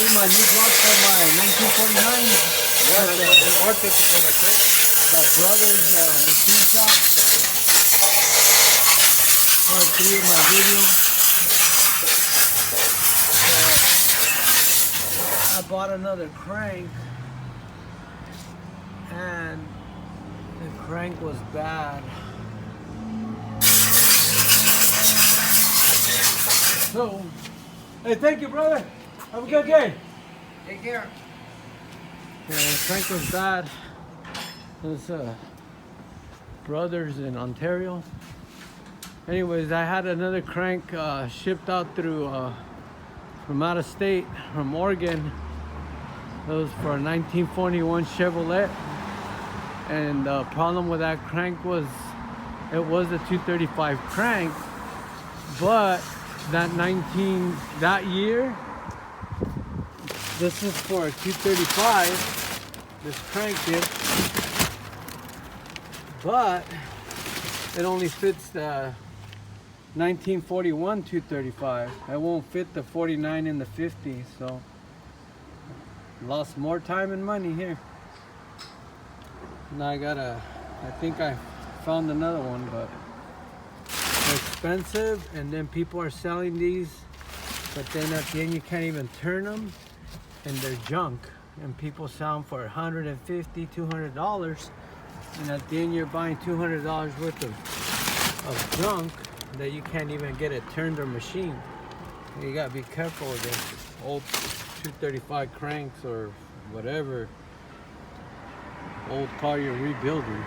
see my new block for my 1949. Yeah, that's what we wanted for the crank. My brother's machine shop. Part 3 of my video. I bought another crank, and the crank was bad. So, hey, thank you, brother. Have a good day. Take care. Yeah, the crank was bad. There's brothers in Ontario. Anyways, I had another crank shipped out through from out of state, from Oregon. It was for a 1941 Chevrolet, and the problem with that crank was it was a 235 crank, but that year, this is for a 235, this crank is, but it only fits the 1941 235. It won't fit the 49 and the 50, so lost more time and money here. Now I think I found another one, but they're expensive, and then people are selling these, but then at the end you can't even turn them, and they're junk, and people sell them for $150, $200, and at the end you're buying $200 worth of junk that you can't even get it turned or machined. You gotta be careful with this old 235 cranks or whatever old car you're rebuilding.